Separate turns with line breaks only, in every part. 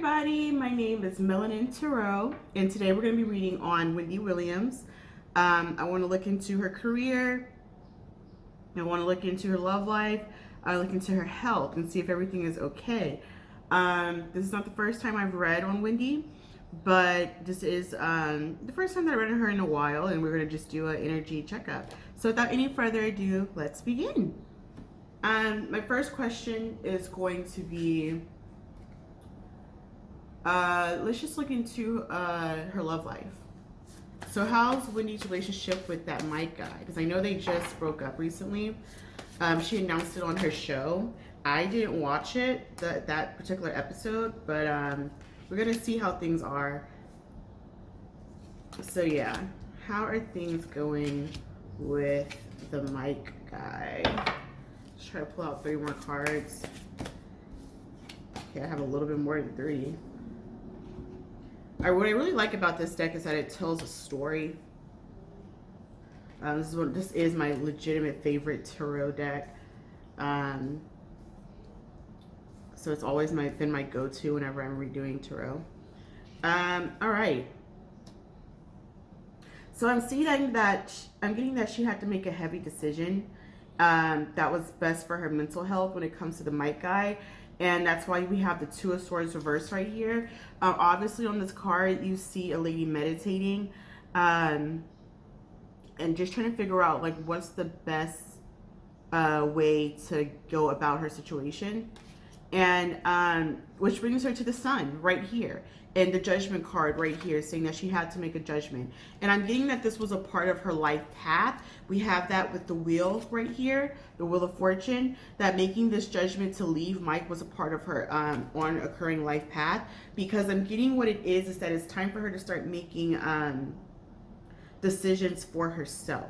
everybody, my name is Melanin Tarot, and today we're going to be reading on Wendy Williams. I want to look into her career, I want to look into her love life, I look into her health and see if everything is okay. This is not the first time I've read on Wendy, but this is the first time that I read on her in a while, and we're going to just do an energy checkup. So without any further ado, let's begin. My first question is going to be, let's just look into her love life. So how's Wendy's relationship with that Mike guy? Because I know they just broke up recently. She announced it on her show. I didn't watch it, that particular episode, but we're going to see how things are. So yeah, how are things going with the Mike guy? Let's try to pull out 3 more cards. Okay, I have a little bit more than 3. What I really like about this deck is that it tells a story. This is my legitimate favorite tarot deck. So it's always been my go-to whenever I'm redoing tarot. All right. So I'm getting that she had to make a heavy decision that was best for her mental health when it comes to the Mike guy. And that's why we have the 2 of Swords reversed right here. Obviously on this card, you see a lady meditating and just trying to figure out like what's the best way to go about her situation. And which brings her to the Sun right here. And the Judgment card right here saying that she had to make a judgment. And I'm getting that this was a part of her life path. We have that with the Wheel right here, the Wheel of Fortune, that making this judgment to leave Mike was a part of her on occurring life path. Because I'm getting what it is that it's time for her to start making decisions for herself.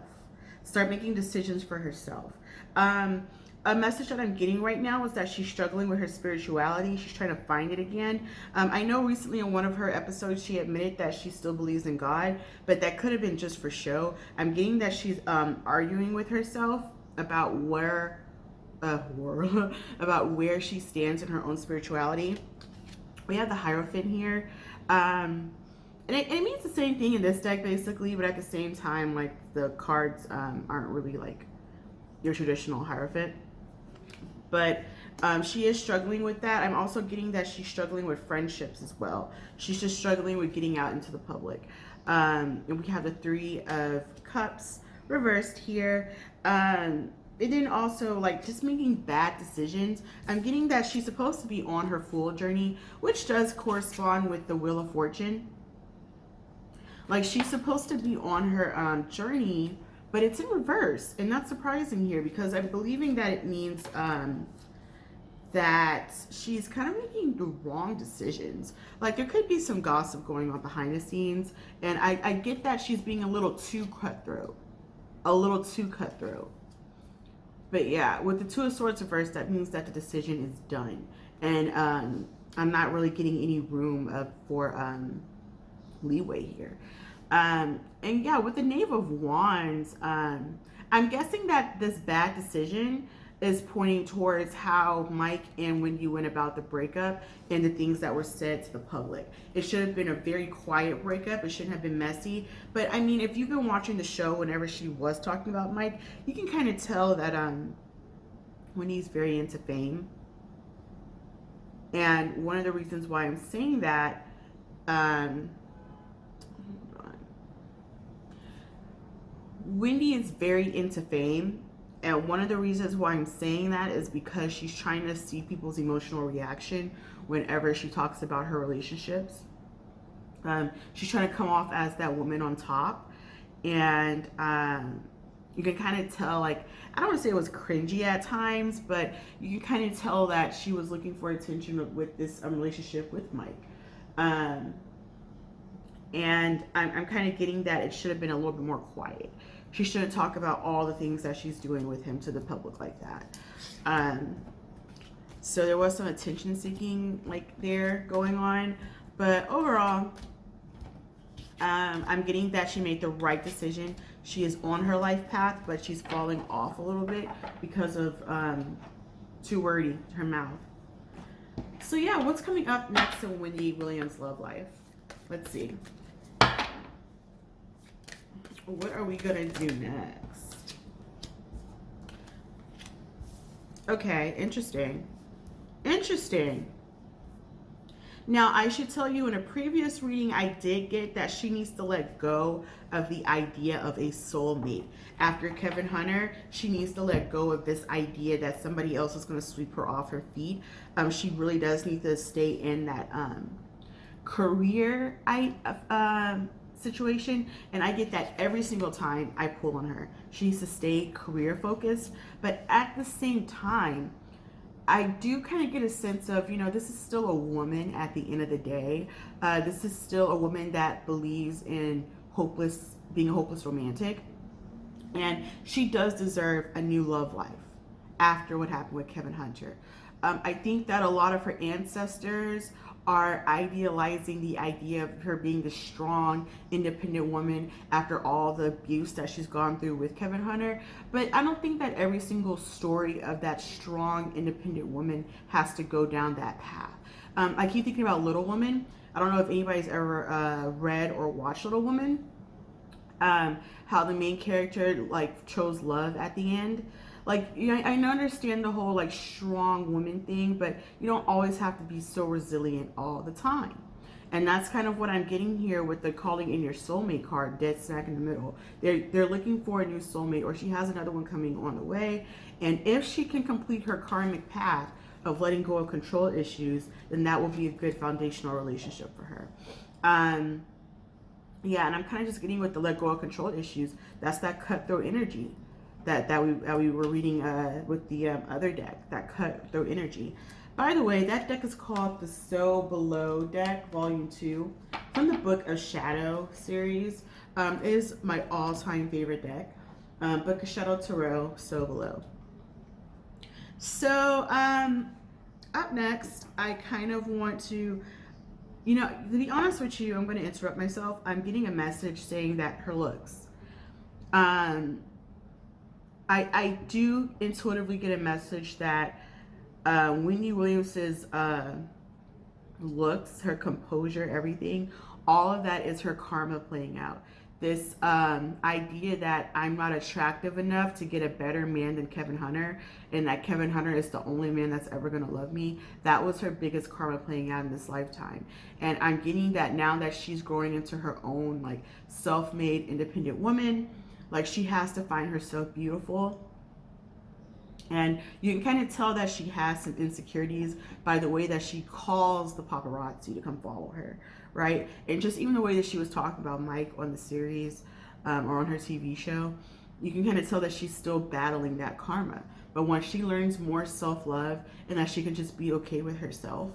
Start making decisions for herself. A message that I'm getting right now is that she's struggling with her spirituality. She's trying to find it again. I know recently in one of her episodes, she admitted that she still believes in God, but that could have been just for show. I'm getting that she's arguing with herself about where she stands in her own spirituality. We have the Hierophant here. And it means the same thing in this deck basically, but at the same time, like the cards aren't really like your traditional Hierophant. But she is struggling with that. I'm also getting that she's struggling with friendships as well. She's just struggling with getting out into the public. And we have the 3 of Cups reversed here. And then also like just making bad decisions. I'm getting that she's supposed to be on her Fool journey, which does correspond with the Wheel of Fortune. Like she's supposed to be on her journey, but it's in reverse, and that's surprising here because I'm believing that it means that she's kind of making the wrong decisions. Like there could be some gossip going on behind the scenes, and I get that she's being a little too cutthroat. But yeah, with the 2 of Swords reversed, that means that the decision is done, and I'm not really getting any room for leeway here. And yeah, with the Knave of Wands, I'm guessing that this bad decision is pointing towards how Mike and Wendy went about the breakup and the things that were said to the public. It should have been a very quiet breakup. It shouldn't have been messy. But I mean, if you've been watching the show whenever she was talking about Mike, you can kind of tell that Wendy's very into fame. And one of the reasons why I'm saying that, Wendy is very into fame, and one of the reasons why I'm saying that is because she's trying to see people's emotional reaction whenever she talks about her relationships. She's trying to come off as that woman on top, and you can kind of tell, like, I don't want to say it was cringy at times, but you can kind of tell that she was looking for attention with this relationship with Mike. And I'm kind of getting that it should have been a little bit more quiet. She shouldn't talk about all the things that she's doing with him to the public like that. So there was some attention seeking like there going on. But overall, I'm getting that she made the right decision. She is on her life path, but she's falling off a little bit because of too wordy, her mouth. So yeah, what's coming up next in Wendy Williams' love life? Let's see. What are we gonna do next? Okay, interesting. Interesting. Now, I should tell you, in a previous reading, I did get that she needs to let go of the idea of a soulmate. After Kevin Hunter, she needs to let go of this idea that somebody else is going to sweep her off her feet. She really does need to stay in that career situation. And I get that every single time I pull on her. She needs to stay career focused. But at the same time, I do kind of get a sense of, you know, this is still a woman at the end of the day. This is still a woman that believes in being a hopeless romantic. And she does deserve a new love life after what happened with Kevin Hunter. I think that a lot of her ancestors are idealizing the idea of her being the strong, independent woman after all the abuse that she's gone through with Kevin Hunter. But I don't think that every single story of that strong, independent woman has to go down that path. I keep thinking about Little Woman. I don't know if anybody's ever read or watched Little Woman. How the main character like chose love at the end. Like, you know, I understand the whole like strong woman thing, but you don't always have to be so resilient all the time. And that's kind of what I'm getting here with the calling in your soulmate card, dead smack in the middle. They're looking for a new soulmate, or she has another one coming on the way. And if she can complete her karmic path of letting go of control issues, then that will be a good foundational relationship for her. Yeah, and I'm kind of just getting with the let go of control issues. That's that cutthroat energy that we were reading with the other deck, that cutthroat energy. By the way, that deck is called the So Below deck, Volume 2, from the Book of Shadow series. Is my all-time favorite deck. Book of Shadow Tarot, So Below. So, up next, I kind of want to, you know, to be honest with you, I'm going to interrupt myself. I'm getting a message saying that her looks. I do intuitively get a message that Wendy Williams's looks, her composure, everything, all of that is her karma playing out. This idea that I'm not attractive enough to get a better man than Kevin Hunter, and that Kevin Hunter is the only man that's ever going to love me, that was her biggest karma playing out in this lifetime. And I'm getting that now that she's growing into her own like self-made independent woman, like she has to find herself beautiful. And you can kind of tell that she has some insecurities by the way that she calls the paparazzi to come follow her, right? And just even the way that she was talking about Mike on the series or on her TV show, you can kind of tell that she's still battling that karma. But once she learns more self-love and that she can just be okay with herself,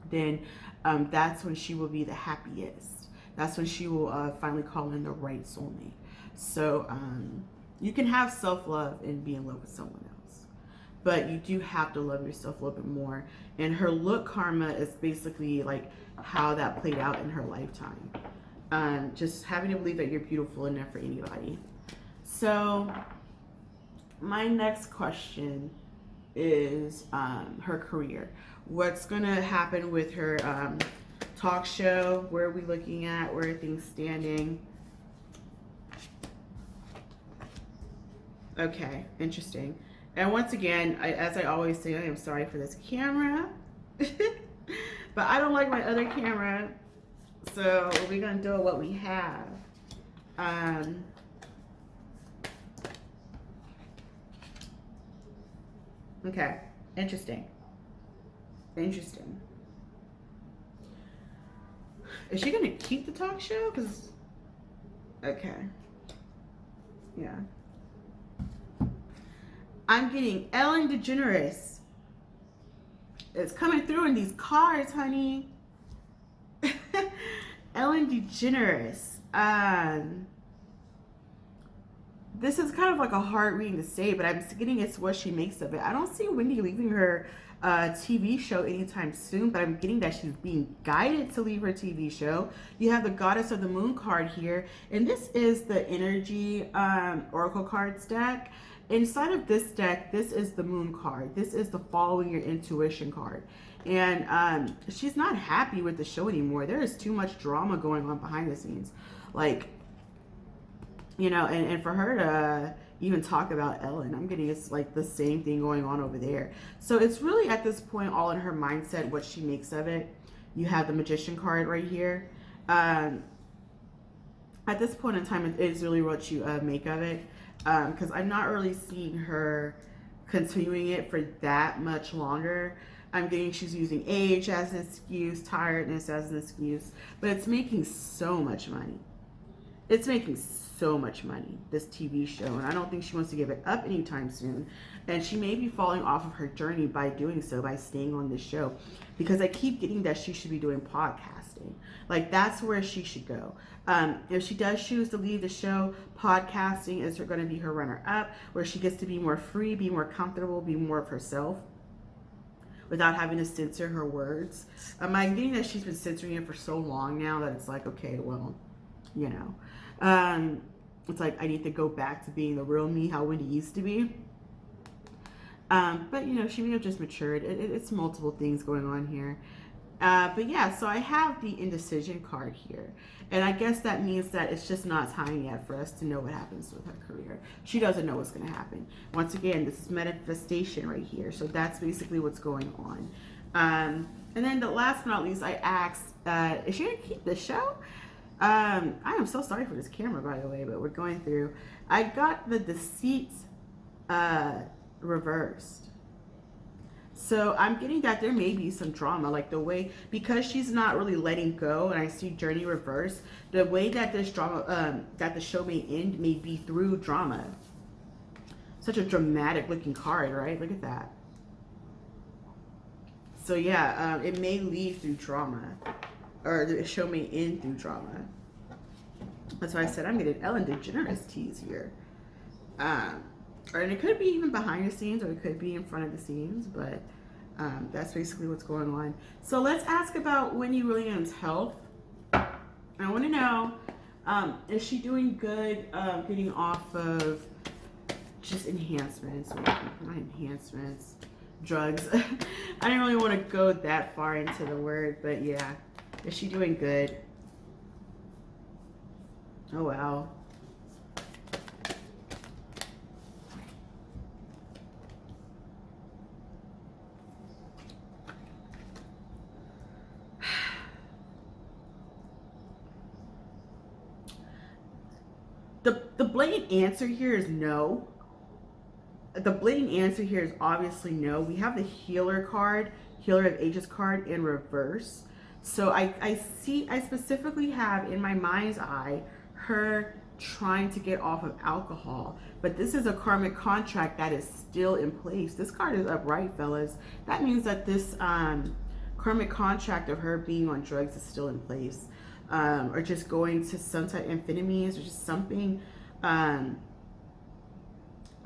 then that's when she will be the happiest. That's when she will finally call in the right soulmate. So you can have self-love and be in love with someone else, but you do have to love yourself a little bit more. And her look karma is basically like how that played out in her lifetime. Just having to believe that you're beautiful enough for anybody. So my next question is her career. What's gonna happen with her talk show? Where are we looking at? Where are things standing? Okay, interesting. And once again, as I always say, I am sorry for this camera. But I don't like my other camera. So we're going to do what we have. Okay, interesting. Interesting. Is she going to keep the talk show? Because, okay. Yeah. I'm getting Ellen DeGeneres. It's coming through in these cards, honey. Ellen DeGeneres. This is kind of like a hard reading to say, but I'm getting it's what she makes of it. I don't see Wendy leaving her TV show anytime soon, but I'm getting that she's being guided to leave her TV show. You have the Goddess of the Moon card here, and this is the Energy Oracle cards deck. Inside of this deck, this is the Moon card. This is the Following Your Intuition card. And she's not happy with the show anymore. There is too much drama going on behind the scenes. Like, you know, and for her to even talk about Ellen, I'm getting it's like the same thing going on over there. So it's really at this point all in her mindset, what she makes of it. You have the Magician card right here. At this point in time, it is really what you make of it. Because I'm not really seeing her continuing it for that much longer. I'm getting she's using age as an excuse, tiredness as an excuse, but it's making so much money. It's making so much money, this TV show, and I don't think she wants to give it up anytime soon. And she may be falling off of her journey by doing so, by staying on this show, because I keep getting that she should be doing podcasting. Like, that's where she should go. If she does choose to leave the show, podcasting is going to be her runner-up, where she gets to be more free, be more comfortable, be more of herself, without having to censor her words. I'm getting that she's been censoring it for so long now that it's like, okay, well, you know. It's like, I need to go back to being the real me, how Wendy used to be. But, you know, she may have just matured. It's multiple things going on here. But yeah, so I have the indecision card here. And I guess that means that it's just not time yet for us to know what happens with her career. She doesn't know what's going to happen. Once again, this is manifestation right here. So that's basically what's going on. And then the last but not least, I asked, is she going to keep the show? I am so sorry for this camera, by the way, but we're going through. I got the deceit reversed. So I'm getting that there may be some drama, like the way, because she's not really letting go, and I see journey reverse, the way that this drama, that the show may end may be through drama. Such a dramatic looking card, right? Look at that. So yeah, it may lead through drama, or the show may end through drama. That's why I said I'm getting Ellen DeGeneres tease here. And it could be even behind the scenes, or it could be in front of the scenes, but that's basically what's going on. So let's ask about Wendy Williams' health. I want to know, is she doing good getting off of just enhancements, or not enhancements, drugs. I didn't really want to go that far into the word, but yeah. Is she doing good? Oh, wow. The blatant answer here is no. The blatant answer here is obviously no. We have the healer card, healer of ages card in reverse. So I specifically have in my mind's eye her trying to get off of alcohol, but this is a karmic contract that is still in place. This card is upright, fellas. That means that this karmic contract of her being on drugs is still in place, or just going to some type of amphetamines, or just something to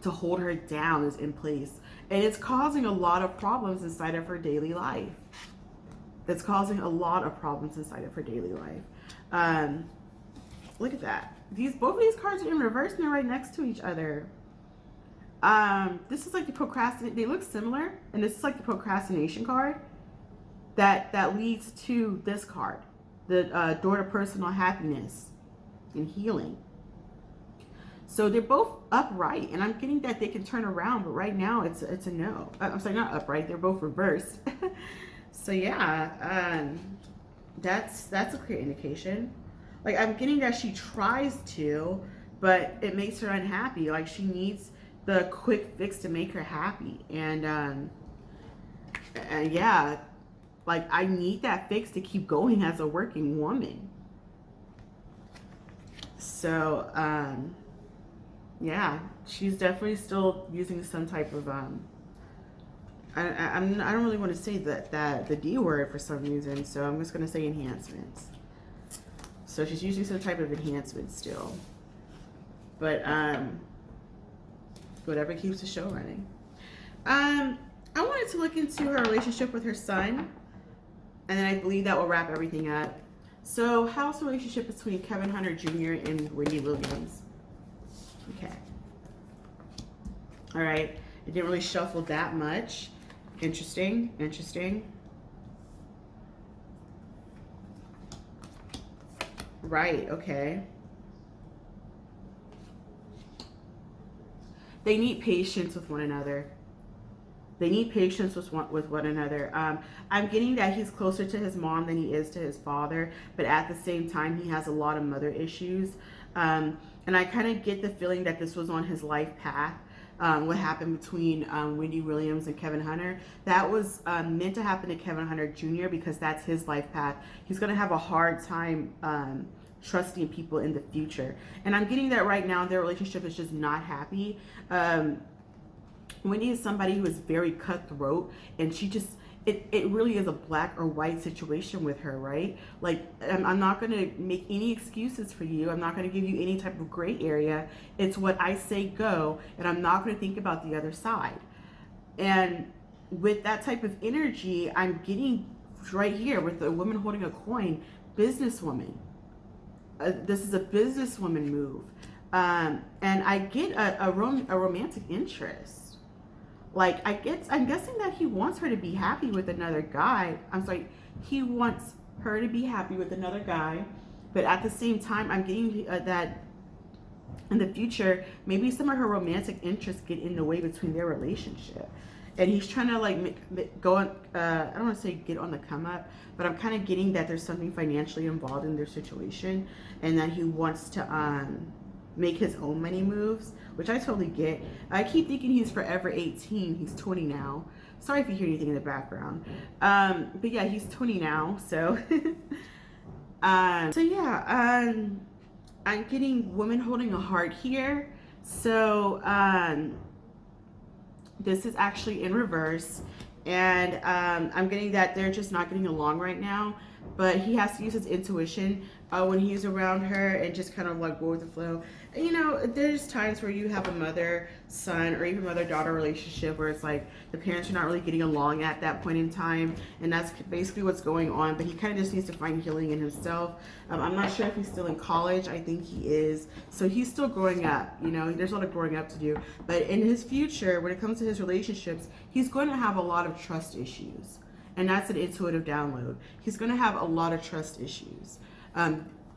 hold her down is in place, and it's causing a lot of problems inside of her daily life. That's causing a lot of problems inside of her daily life. Look at that. Both of these cards are in reverse and they're right next to each other. This is like the procrastinate. They look similar, and this is like the procrastination card that leads to this card, the door to personal happiness and healing. So they're both upright, and I'm getting that they can turn around, but right now it's a no. I'm sorry, not upright. They're both reversed. So yeah, that's a clear indication. Like, I'm getting that she tries to, but it makes her unhappy. Like, she needs the quick fix to make her happy. And yeah, like, I need that fix to keep going as a working woman. So, yeah, she's definitely still using some type of, I don't really want to say that the D word for some reason, so I'm just going to say enhancements. So she's using some type of enhancement still. But whatever keeps the show running. I wanted to look into her relationship with her son, and then I believe that will wrap everything up. So how's the relationship between Kevin Hunter Jr. and Wendy Williams? Okay. All right. It didn't really shuffle that much. Interesting. Right, okay. They need patience with one another. They need patience with one another. I'm getting that he's closer to his mom than he is to his father, but at the same time, he has a lot of mother issues. And I kind of get the feeling that this was on his life path. What happened between Wendy Williams and Kevin Hunter. That was meant to happen to Kevin Hunter Jr. because that's his life path. He's going to have a hard time trusting people in the future. And I'm getting that right now their relationship is just not happy. Wendy is somebody who is very cutthroat, and she just, it really is a black or white situation with her, right? Like, I'm not going to make any excuses for you. I'm not going to give you any type of gray area. It's what I say go, and I'm not going to think about the other side. And with that type of energy, I'm getting right here with the woman holding a coin, businesswoman. This is a businesswoman move. And I get a romantic interest. Like, I'm guessing that he wants her to be happy with another guy. I'm sorry, he wants her to be happy with another guy. But at the same time, I'm getting that in the future, maybe some of her romantic interests get in the way between their relationship. And he's trying to, like, go on, I don't want to say get on the come up, but I'm kind of getting that there's something financially involved in their situation, and that he wants to make his own money moves, which I totally get. I keep thinking he's forever 18. He's 20 now. Sorry if you hear anything in the background. But yeah, he's 20 now. So, I'm getting woman holding a heart here. So, this is actually in reverse. And I'm getting that they're just not getting along right now. But he has to use his intuition when he's around her and just kind of like go with the flow. You know, there's times where you have a mother-son or even mother-daughter relationship where it's like the parents are not really getting along at that point in time, and that's basically what's going on. But he kind of just needs to find healing in himself. I'm not sure if he's still in college. I think he is. So he's still growing up. You know, there's a lot of growing up to do. But in his future, when it comes to his relationships, he's going to have a lot of trust issues. And that's an intuitive download. He's going to have a lot of trust issues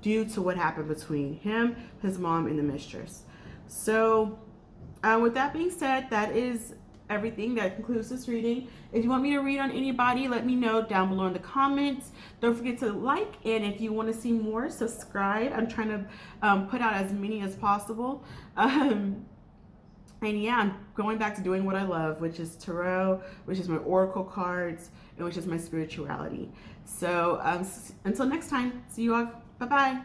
due to what happened between him, his mom, and the mistress. So with that being said, that is everything. That concludes this reading. If you want me to read on anybody, let me know down below in the comments. Don't forget to like, and if you want to see more, subscribe. I'm trying to put out as many as possible. And yeah, I'm going back to doing what I love, which is tarot, which is my oracle cards, and which is my spirituality. So until next time, see you all. Bye-bye.